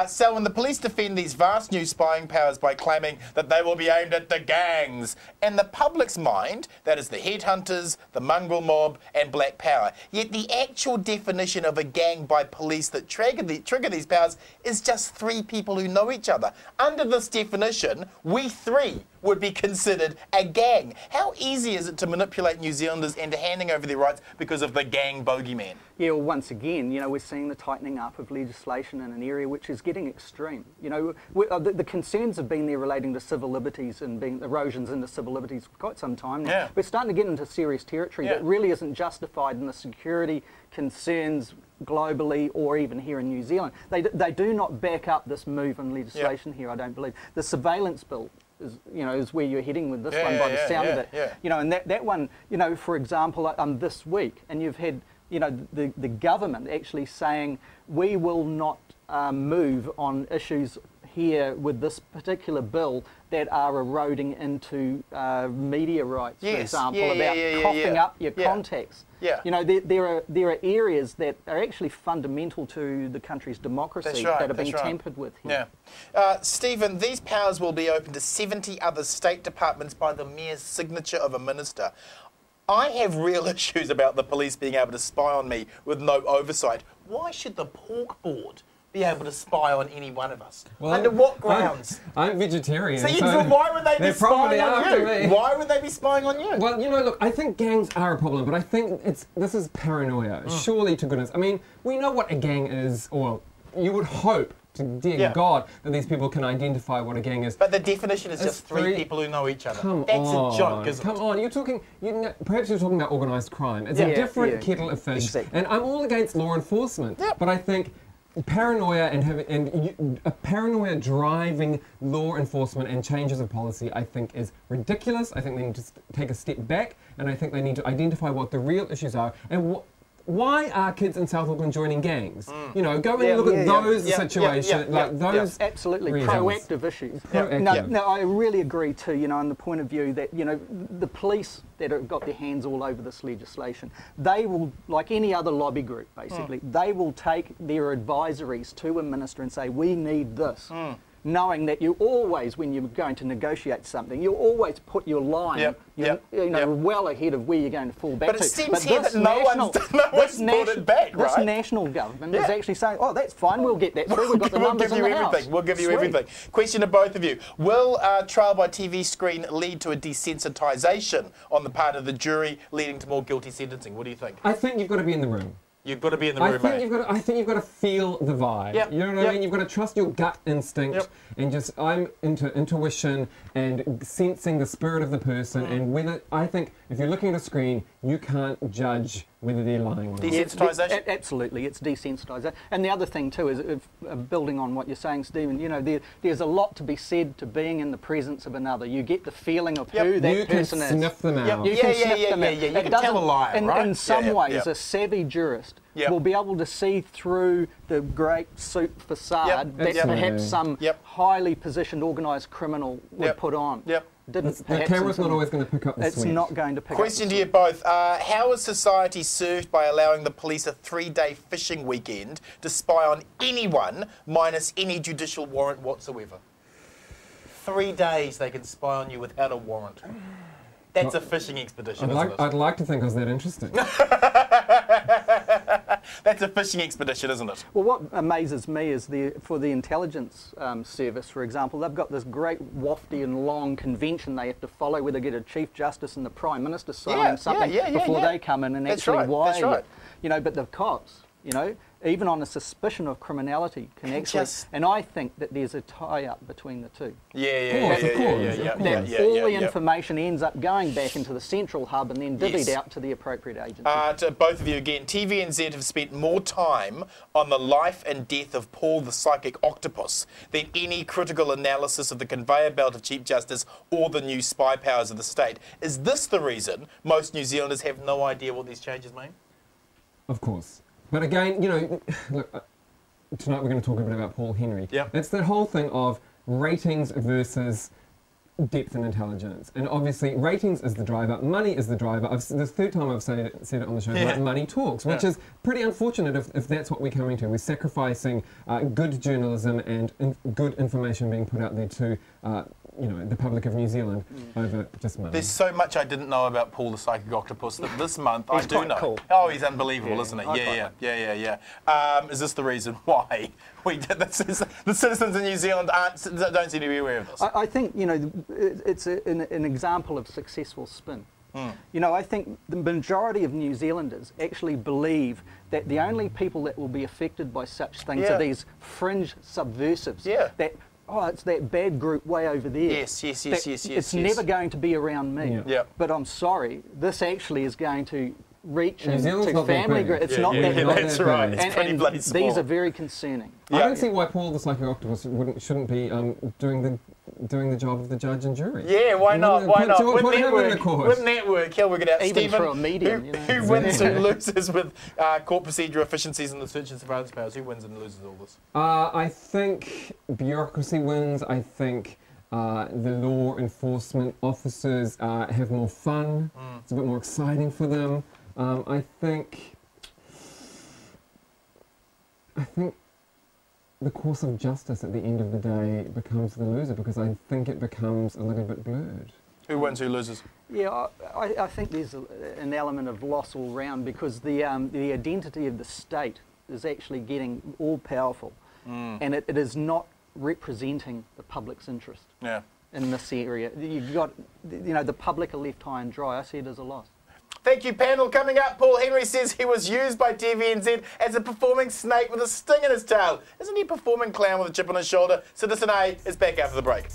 Selwyn, the police defend these vast new spying powers by claiming that they will be aimed at the gangs. In the public's mind, that is the headhunters, the mongrel mob and black power. Yet the actual definition of a gang by police that trigger these powers is just 3 people who know each other. Under this definition, we 3 would be considered a gang. How easy is it to manipulate New Zealanders into handing over their rights because of the gang bogeyman? Yeah, well, once again, you know, we're seeing the tightening up of legislation in an area which is getting extreme. You know, the concerns have been there relating to civil liberties and being erosions into civil liberties for quite some time now. Yeah. We're starting to get into serious territory that really isn't justified in the security concerns globally or even here in New Zealand. They do not back up this move in legislation here, I don't believe. The surveillance bill is where you're heading with this one by the sound of it. You know, and that one, you know, for example, this week, and you've had, you know, the government actually saying we will not move on issues here with this particular bill that are eroding into media rights, for example, about coughing up your contacts. You know, there are areas that are actually fundamental to the country's democracy that are being tampered with here. Stephen, these powers will be open to 70 other state departments by the mere signature of a minister. I have real issues about the police being able to spy on me with no oversight. Why should the pork board be able to spy on any one of us? Well, under what grounds? I'm vegetarian. So why would they be spying on you? Why would they be spying on you? Well, you know, look, I think gangs are a problem, but I think this is paranoia, surely to goodness. I mean, we know what a gang is, or you would hope to dear God that these people can identify what a gang is. But the definition is just 3 people who know each other. That's a joke, isn't it? Come on, perhaps you're talking about organised crime. It's a different kettle of fish. And I'm all against law enforcement, but I think paranoia and paranoia driving law enforcement and changes of policy, I think, is ridiculous. I think they need to take a step back, and I think they need to identify what the real issues are and why are kids in South Auckland joining gangs? You know, go and look at those situations, like those absolutely reasons. Proactive issues. No, I really agree too. You know, on the point of view that the police that have got their hands all over this legislation, they will, like any other lobby group, basically, they will take their advisories to a minister and say, we need this. Knowing that you always, when you're going to negotiate something, you always put your line well ahead of where you're going to fall back to. But it seems here that no one's brought it back, right? This national government is actually saying, oh, that's fine, we'll get that through, we've got the numbers in the house. We'll give you everything. Question to both of you. Will trial by TV screen lead to a desensitisation on the part of the jury, leading to more guilty sentencing? What do you think? I think you've got to be in the room. You've got to be in the room, I think you've got to feel the vibe. You know what I mean? You've got to trust your gut instinct and just intuition and sensing the spirit of the person. And whether I think if you're looking at a screen, you can't judge whether they're lying or not. Desensitisation? Absolutely, it's desensitisation. And the other thing too is, building on what you're saying, Stephen, you know, there's a lot to be said to being in the presence of another. You get the feeling of who that person is. You can sniff them out. You can sniff them out. You can tell a liar, right? In some ways, a savvy jurist will be able to see through the great suit facade that perhaps some highly positioned organised criminal would put on. The camera's not always going to pick up the It's not going to pick up. Question to you both. How is society served by allowing the police a 3-day fishing weekend to spy on anyone minus any judicial warrant whatsoever? 3 days they can spy on you without a warrant. That's a fishing expedition, isn't it? I'd like to think I was that interesting. That's a fishing expedition, isn't it? Well, what amazes me is for the intelligence service, for example, they've got this great wafty and long convention they have to follow where they get a Chief Justice and the Prime Minister signing something before they come in and actually wire you. You know, but the cops, you know, even on a suspicion of criminality, can actually, and I think that there's a tie-up between the two. All the information ends up going back into the central hub and then divvied out to the appropriate agency. To both of you again, TVNZ have spent more time on the life and death of Paul the Psychic Octopus than any critical analysis of the conveyor belt of Chief Justice or the new spy powers of the state. Is this the reason most New Zealanders have no idea what these changes mean? Of course. But again, you know, look, tonight we're going to talk a bit about Paul Henry. It's that whole thing of ratings versus depth and intelligence. And obviously, ratings is the driver, money is the driver. This third time I've said it on the show, like money talks, which is pretty unfortunate if that's what we're coming to. We're sacrificing good journalism and good information being put out there to the public of New Zealand over just money. There's so much I didn't know about Paul the Psychic Octopus that this month I do know. Cool. Oh, he's unbelievable, isn't he? Yeah. Is this the reason why we did this? The citizens in New Zealand don't seem to be aware of this. I think, it's an example of successful spin. I think the majority of New Zealanders actually believe that the only people that will be affected by such things are these fringe subversives. That, it's that bad group way over there. Yes. It's never going to be around me. But I'm sorry, this actually is going to reach into family group. It's not that big. That's right. It's pretty bloody small. These are very concerning. I don't see why Paul the Psychic Octopus shouldn't be doing the job of the judge and jury. Yeah, why not? Why not? Put him in the course. Wouldn't that work? He'll work it out. Even Stephen, for a medium, who wins and loses with court procedure efficiencies and the search and surveillance powers? Who wins and loses all this? I think bureaucracy wins. I think the law enforcement officers have more fun. It's a bit more exciting for them. I think the course of justice at the end of the day becomes the loser, because I think it becomes a little bit blurred. Who wins, who loses? Yeah, I think there's an element of loss all round, because the identity of the state is actually getting all powerful, and it is not representing the public's interest in this area. You've got, the public are left high and dry. I see it as a loss. Thank you, panel. Coming up, Paul Henry says he was used by TVNZ as a performing snake with a sting in his tail. Isn't he a performing clown with a chip on his shoulder? Citizen A is back after the break.